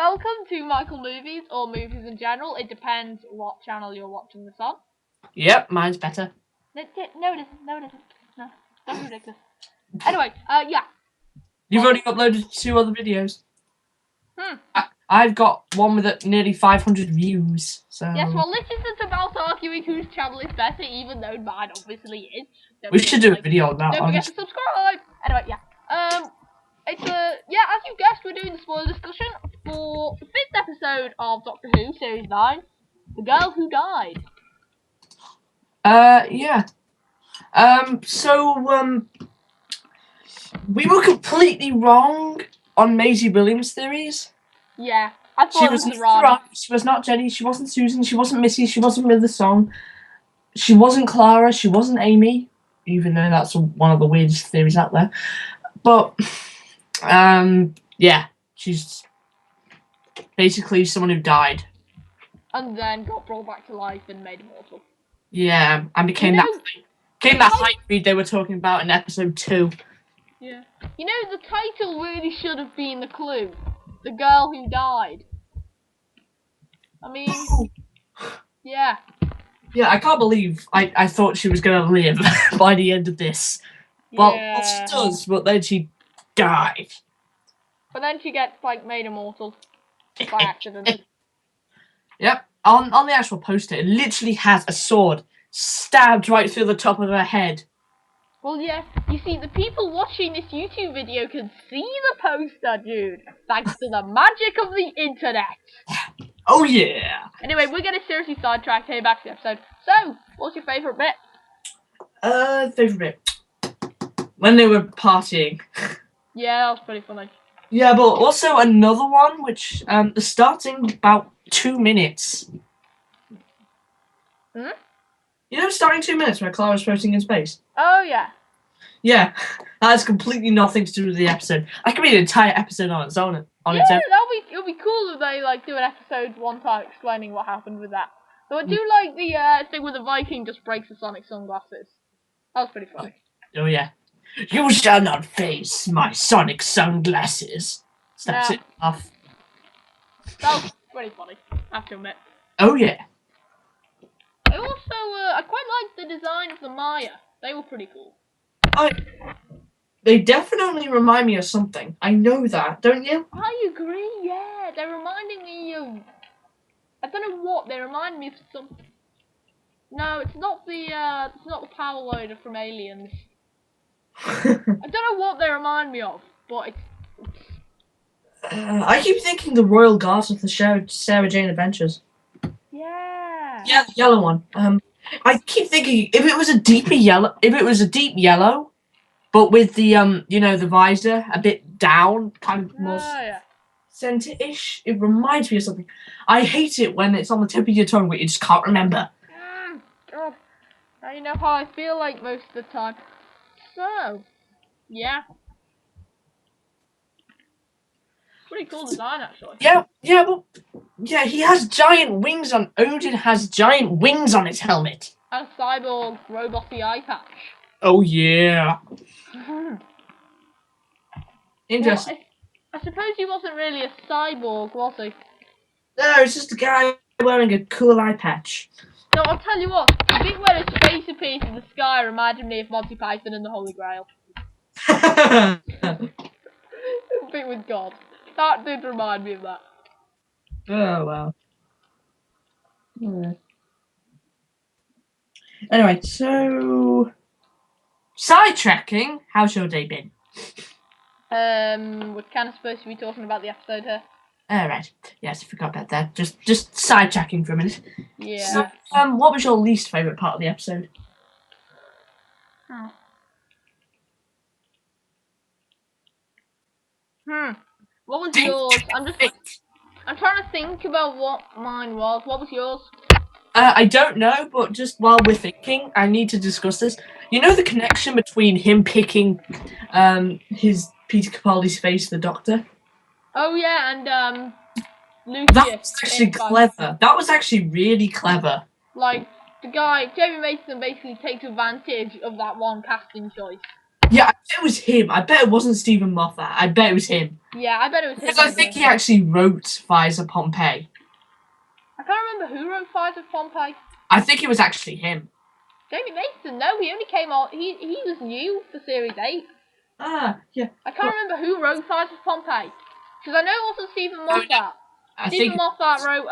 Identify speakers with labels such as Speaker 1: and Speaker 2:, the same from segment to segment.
Speaker 1: welcome to Michael Movies, or Movies in general. It depends what channel you're watching this on.
Speaker 2: Yep, mine's better.
Speaker 1: No, it isn't. No, that's ridiculous. Anyway, yeah.
Speaker 2: You've already uploaded 2 other videos.
Speaker 1: Hmm.
Speaker 2: I've got one with nearly 500 views, so...
Speaker 1: Yes, well, this isn't about arguing whose channel is better, even though mine obviously is.
Speaker 2: We should do a video on that.
Speaker 1: Don't forget to subscribe! Anyway, yeah. As you guessed, we're doing the spoiler discussion for the 5th episode of Doctor Who, Series 9, The Girl Who Died.
Speaker 2: Yeah. We were completely wrong on Maisie Williams' theories.
Speaker 1: Yeah, I thought
Speaker 2: she was not Jenny, she wasn't Susan, she wasn't Missy, she wasn't Mother Song, she wasn't Clara, she wasn't Amy, even though that's one of the weirdest theories out there. But, yeah, she's basically someone who died.
Speaker 1: And then got brought back to life and made immortal.
Speaker 2: Yeah, and became that hype feed they were talking about in episode 2.
Speaker 1: Yeah. You know, the title really should have been the clue. The Girl Who Died. I mean, yeah.
Speaker 2: Yeah, I can't believe I thought she was going to live by the end of this. Well, she does, but then she died.
Speaker 1: But then she gets, like, made immortal by accident.
Speaker 2: Yep. On the actual poster, it literally has a sword stabbed right through the top of her head.
Speaker 1: Well, yeah. You see, the people watching this YouTube video can see the poster, dude. Thanks to the magic of the internet.
Speaker 2: Oh, yeah.
Speaker 1: Anyway, we're getting seriously sidetracked here back to the episode. So, what's your favourite bit?
Speaker 2: Favourite bit? When they were partying.
Speaker 1: Yeah, that was pretty funny.
Speaker 2: Yeah, but also another one, which, starting about 2 minutes.
Speaker 1: Hmm?
Speaker 2: You know, starting 2 minutes where Clara's floating in space?
Speaker 1: Oh, yeah.
Speaker 2: Yeah, that has completely nothing to do with the episode. I could be an entire episode on its own.
Speaker 1: It'll be cool if they, like, do an episode one time explaining what happened with that. So I do like the, thing with the Viking just breaks the sonic sunglasses. That was pretty funny.
Speaker 2: Oh, yeah. You shall not face my sonic sunglasses. Snaps it off.
Speaker 1: That was pretty funny, I have to admit.
Speaker 2: Oh, yeah.
Speaker 1: I also, I quite liked the design of the Maya. They were pretty cool.
Speaker 2: They definitely remind me of something. I know that, don't you?
Speaker 1: I agree, yeah. They're reminding me of... I don't know what, they remind me of something. No, it's not the power loader from Aliens. I don't know what they remind me of, but it's...
Speaker 2: I keep thinking the Royal Guards of the Sarah Jane Adventures.
Speaker 1: Yeah.
Speaker 2: Yeah, the yellow one. I keep thinking if it was a deep yellow, but with the you know, the visor a bit down, kind of more center-ish, it reminds me of something. I hate it when it's on the tip of your tongue but you just can't remember.
Speaker 1: God. Now you know how I feel like most of the time. So, yeah. Pretty cool design, actually.
Speaker 2: Yeah, he has giant wings on... Odin has giant wings on his helmet.
Speaker 1: And a cyborg robot-y eye patch.
Speaker 2: Oh, yeah. Interesting.
Speaker 1: Well, I suppose he wasn't really a cyborg, was he?
Speaker 2: No, it's just a guy wearing a cool eye patch.
Speaker 1: No, I'll tell you what. The bit where his face appears in the sky reminded me of Monty Python and the Holy Grail. The bit with God. That did remind me of that.
Speaker 2: Oh, well. Anyway, so... Sidetracking, how's your day been?
Speaker 1: We're kind of supposed to be talking about the episode here.
Speaker 2: Right. Yes, I forgot about that. Just sidetracking for a minute.
Speaker 1: Yeah.
Speaker 2: So, what was your least favourite part of the episode?
Speaker 1: What was yours? I'm trying to think about what mine was. What was yours?
Speaker 2: I don't know, but just while we're thinking, I need to discuss this. You know the connection between him picking his Peter Capaldi's face, the Doctor?
Speaker 1: Oh yeah, and Lucius.
Speaker 2: That was actually clever. That was actually really clever.
Speaker 1: Like, the guy, Jamie Mason, basically takes advantage of that one casting choice.
Speaker 2: Yeah, I bet it was him. I bet it wasn't Stephen Moffat. I bet it was him.
Speaker 1: Yeah, I bet it was his
Speaker 2: Because I think he actually wrote Fires of Pompeii.
Speaker 1: I can't remember who wrote Fires of Pompeii.
Speaker 2: I think it was actually him.
Speaker 1: David Mason, no, he only came on. He was new for Series 8.
Speaker 2: Ah, yeah.
Speaker 1: I can't remember who wrote Fires of Pompeii. Because I know also Stephen Moffat. Stephen Moffat wrote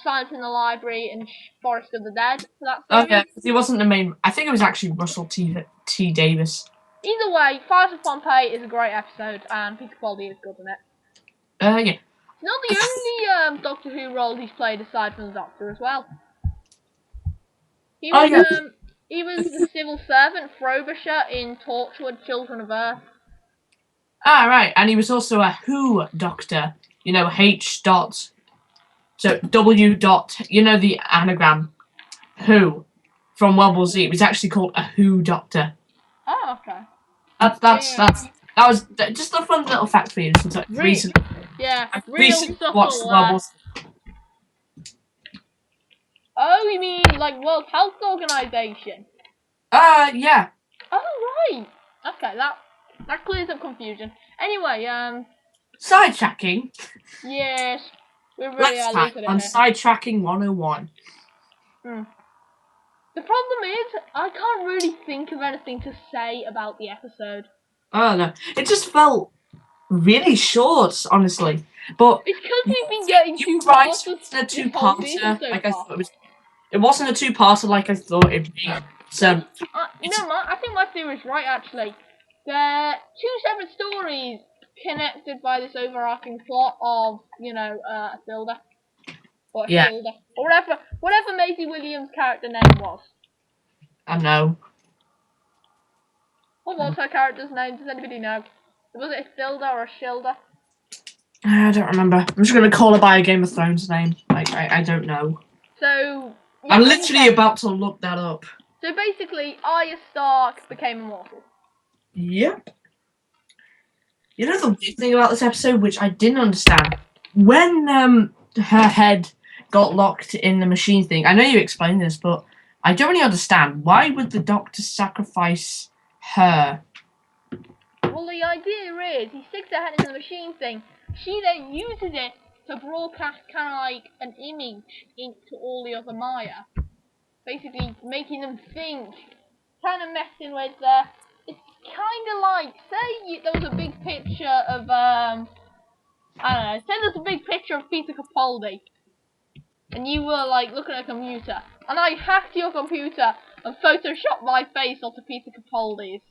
Speaker 1: Silence in the Library and Forest of the Dead for that series.
Speaker 2: Okay, he wasn't the main. I think it was actually Russell T. Davis.
Speaker 1: Either way, Fires of Pompeii is a great episode, and Peter Capaldi is good in it.
Speaker 2: Yeah.
Speaker 1: It's not the only Doctor Who role he's played aside from the Doctor as well. He was the civil servant Frobisher in Torchwood Children of Earth.
Speaker 2: Ah, right, and he was also a Who Doctor. You know, H dot. So W dot. You know the anagram, Who, from World War Z. It was actually called a Who Doctor.
Speaker 1: Oh, okay.
Speaker 2: That was just a fun little fact for you. Recently.
Speaker 1: Yeah,
Speaker 2: recently watched World War Z.
Speaker 1: Oh, you mean like World Health Organization?
Speaker 2: Yeah.
Speaker 1: Oh, right. Okay, that clears up confusion. Anyway,
Speaker 2: sidetracking.
Speaker 1: Yes, we're really
Speaker 2: on sidetracking 101.
Speaker 1: The problem is, I can't really think of anything to say about the episode.
Speaker 2: Oh no, it just felt really short, honestly. But
Speaker 1: it's because we've been getting
Speaker 2: two-parter. Like I thought it was. It wasn't a two-parter like I thought it'd be. So.
Speaker 1: I think my theory is right. Actually, they're two separate stories connected by this overarching plot of a Hilda. Or Hilda. Or whatever Maisie Williams' character name was.
Speaker 2: I know.
Speaker 1: What was her character's name? Does anybody know? Was it a Hilda or a Shilda?
Speaker 2: I don't remember. I'm just gonna call her by a Game of Thrones name. Like I don't know.
Speaker 1: So
Speaker 2: I'm literally about to look that up.
Speaker 1: So basically, Arya Stark became immortal.
Speaker 2: Yep. You know the weird thing about this episode, which I didn't understand, when her head got locked in the machine thing. I know you explained this, but I don't really understand. Why would the Doctor sacrifice her?
Speaker 1: Well, the idea is he sticks her head in the machine thing. She then uses it to broadcast kind of like an image into all the other Maya, basically making them think, kind of messing with it's kind of like, say there was a big picture of I don't know, say there's a big picture of Peter Capaldi, and you were like looking at a computer, and I hacked your computer and photoshopped my face onto Peter Capaldi's.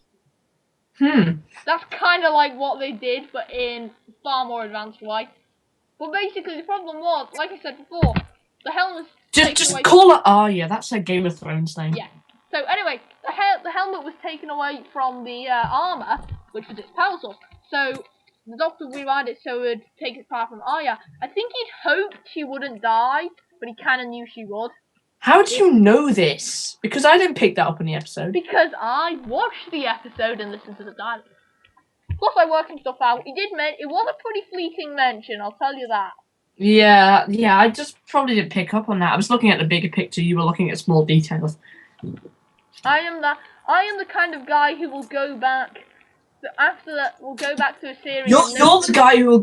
Speaker 1: That's kind of like what they did, but in far more advanced way. But basically, the problem was, like I said before, the helmet was
Speaker 2: just call her Arya. That's her Game of Thrones name.
Speaker 1: Yeah. So anyway, the helmet was taken away from the armor, which was its power source. So the Doctor rewind it so it would take its power from Arya. I think he'd hoped she wouldn't die, but he kind of knew she would.
Speaker 2: How do you know this? Because I didn't pick that up in the episode.
Speaker 1: Because I watched the episode and listened to the dialogue. Plus, I worked some stuff out. It was a pretty fleeting mention, I'll tell you that.
Speaker 2: Yeah, I just probably didn't pick up on that. I was looking at the bigger picture. You were looking at small details.
Speaker 1: I am the kind of guy who will go back. After that, we'll go back to a series.
Speaker 2: You're the guy who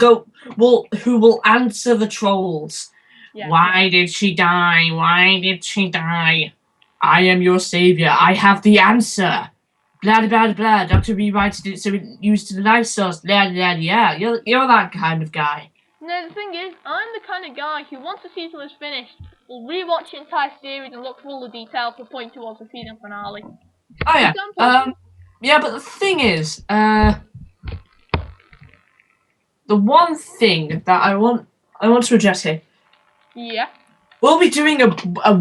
Speaker 2: will answer the trolls. Yeah. Why did she die? Why did she die? I am your savior. I have the answer. Blah blah blah. Doctor rewrites it so it used the life source. Blah blah yeah. You're that kind of guy.
Speaker 1: No, the thing is, I'm the kind of guy who, once the season was finished, will rewatch the entire series and look for all the details to point towards the season finale.
Speaker 2: Oh yeah. Yeah, but the thing is, the one thing that I want to address here.
Speaker 1: Yeah.
Speaker 2: We'll be doing a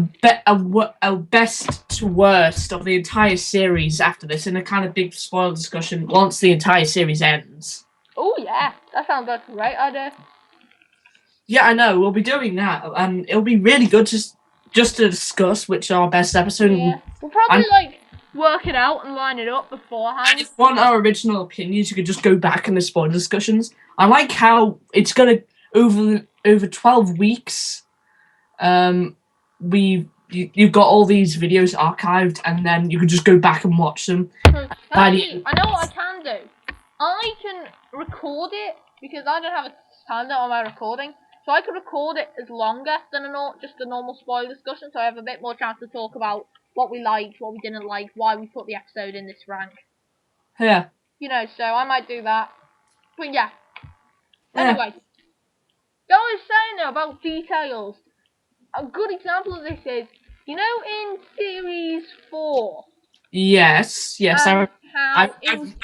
Speaker 2: best to worst of the entire series after this, in a kind of big spoiler discussion once the entire series ends.
Speaker 1: Oh yeah, that sounds like a great idea.
Speaker 2: Yeah, I know. We'll be doing that, and it'll be really good just to discuss which are our best episode.
Speaker 1: Yeah. We'll probably work it out and line it up beforehand.
Speaker 2: And if you want our original opinions, you could just go back in the spoiler discussions. I like how it's gonna over 12 weeks. You've got all these videos archived, and then you can just go back and watch them.
Speaker 1: I know what I can do. I can record it because I don't have a timer on my recording, so I could record it as longer than just a normal spoiler discussion, so I have a bit more chance to talk about what we liked, what we didn't like, why we put the episode in this rank.
Speaker 2: Yeah.
Speaker 1: You know, so I might do that. But yeah.
Speaker 2: Yeah.
Speaker 1: Anyway, I was saying though about details. A good example of this is, you know, in series 4.
Speaker 2: Yes.
Speaker 1: How
Speaker 2: I've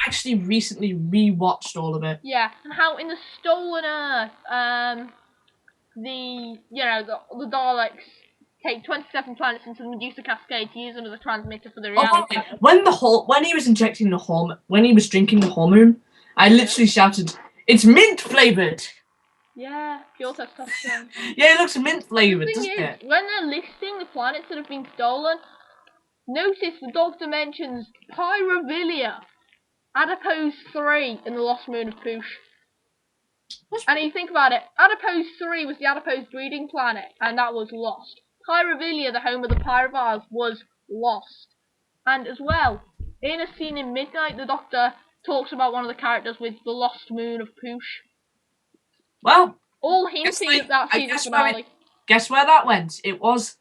Speaker 2: actually recently rewatched all of it.
Speaker 1: Yeah, and how in the Stolen Earth, the Daleks take 27 planets into the Medusa Cascade to use them as a transmitter for the reality.
Speaker 2: When he was injecting when he was drinking the hormone, I literally shouted, "It's mint flavored!"
Speaker 1: Yeah, pure testosterone.
Speaker 2: Yeah, it looks mint flavored,
Speaker 1: doesn't
Speaker 2: it?
Speaker 1: When they're listing the planets that have been stolen, notice the Doctor mentions Pyrovilia, Adipose 3, and the Lost Moon of Poosh. And you think about it, Adipose 3 was the adipose breeding planet, and that was lost. Pyrovilia, the home of the Pyroviles, was lost. And as well, in a scene in Midnight, the Doctor talks about one of the characters with the Lost Moon of Poosh.
Speaker 2: Well,
Speaker 1: all hinting at that season finale.
Speaker 2: Guess where that went? It was,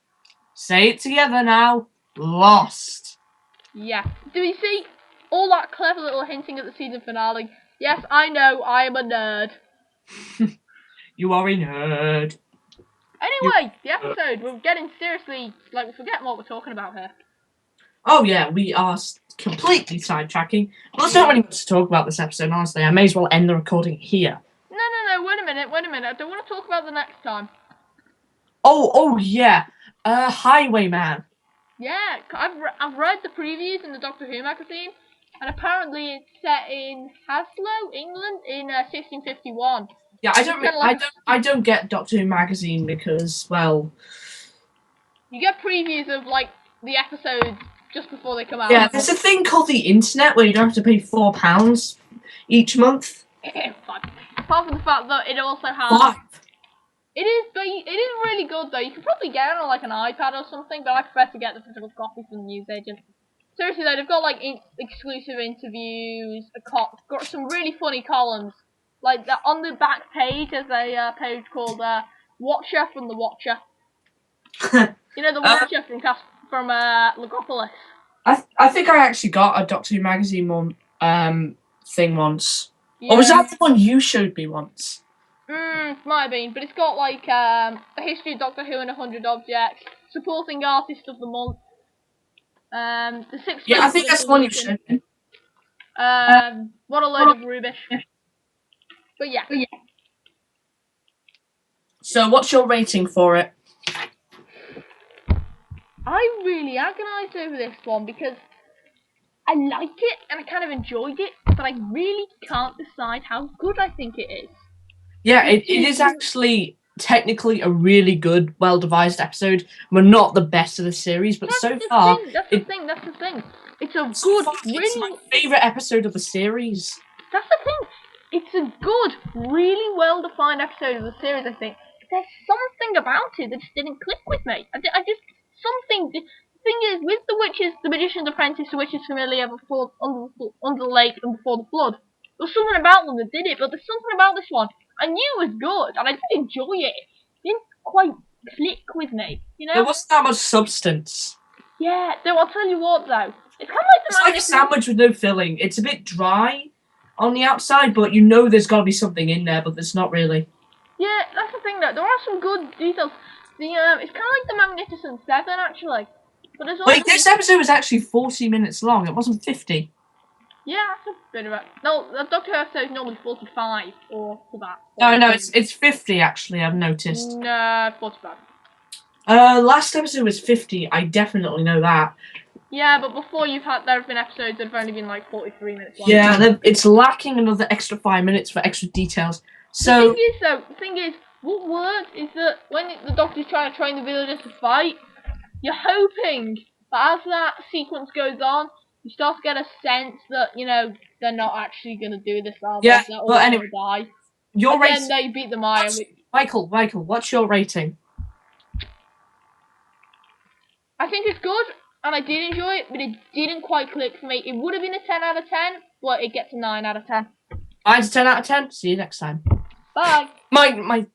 Speaker 2: say it together now, Lost.
Speaker 1: Yeah. Do you see all that clever little hinting at the season finale? Yes, I know, I am a nerd.
Speaker 2: You are a nerd.
Speaker 1: Anyway, the episode, we're getting seriously, we're forgetting what we're talking about here.
Speaker 2: Oh yeah, we are completely sidetracking. Well, there's not really much to talk about this episode, honestly. I may as well end the recording here.
Speaker 1: No, wait a minute. I don't want to talk about the next time.
Speaker 2: Oh yeah. Highwayman.
Speaker 1: Yeah, I've read the previews in the Doctor Who magazine, and apparently it's set in Haslow, England, in 1651.
Speaker 2: Yeah, I don't get Doctor Who magazine because, well,
Speaker 1: you get previews of the episodes just before they come out.
Speaker 2: Yeah, there's a thing called the internet where you don't have to pay £4 each month.
Speaker 1: Apart from the fact that it also has.
Speaker 2: $5.
Speaker 1: It is really good though. You can probably get it on an iPad or something, but I prefer to get the physical copy from the newsagent. Seriously though, they've got exclusive interviews, got some really funny columns. On the back page, there's a page called "Watcher from the Watcher." You know the Watcher from Legopolis.
Speaker 2: I think I actually got a Doctor Who magazine thing once.
Speaker 1: Yeah.
Speaker 2: Or was that the one you showed me once?
Speaker 1: Might have been, but it's got a history of Doctor Who and 100 objects, supporting artist of the month, the sixth.
Speaker 2: Yeah, I think that's the one you showed me.
Speaker 1: What a load of rubbish. But yeah.
Speaker 2: So, what's your rating for it?
Speaker 1: I really agonised over this one because I like it and I kind of enjoyed it, but I really can't decide how good I think it is.
Speaker 2: Yeah, it is actually technically a really good, well-devised episode. We're not the best of the series, but so far...
Speaker 1: That's the thing. It's a good,
Speaker 2: It's my favourite episode of the series.
Speaker 1: That's the thing. It's a good, really well-defined episode of the series, I think. There's something about it that just didn't click with me. The thing is, with the witches, the magician's apprentice, the witches familiar before under the lake and before the flood, there was something about them that did it, but there's something about this one I knew was good, and I did enjoy it. It didn't quite click with me, you know?
Speaker 2: There wasn't that much substance.
Speaker 1: Yeah, though I'll tell you what, though. It's kind of
Speaker 2: it's like a sandwich with no filling. It's a bit dry on the outside, but you know there's got to be something in there, but there's not really.
Speaker 1: Yeah, that's the thing, though. There are some good details. It's kind of like the Magnificent Seven, actually. But there's also
Speaker 2: this episode was actually 40 minutes long. It wasn't 50.
Speaker 1: Yeah, that's a bit of it. No, the Doctor Who episode is normally 45 or for that.
Speaker 2: No, it's 50 actually. I've noticed.
Speaker 1: No, 45.
Speaker 2: Last episode was 50. I definitely know that.
Speaker 1: Yeah, but before there have been episodes that have only been 43 minutes long.
Speaker 2: Yeah, it's lacking another extra 5 minutes for extra details. So
Speaker 1: the thing is, what works is that when the Doctor's trying to train the villagers to fight, you're hoping that as that sequence goes on, you start to get a sense that, they're not actually going to do this, are they?
Speaker 2: Yeah,
Speaker 1: they're all going to die.
Speaker 2: Your rating...
Speaker 1: then they beat the Maya.
Speaker 2: Michael, what's your rating?
Speaker 1: I think it's good, and I did enjoy it, but it didn't quite click for me. It would have been a 10 out of 10, but it gets a 9 out of 10.
Speaker 2: Mine's a 10 out of 10. See you next time.
Speaker 1: Bye.
Speaker 2: My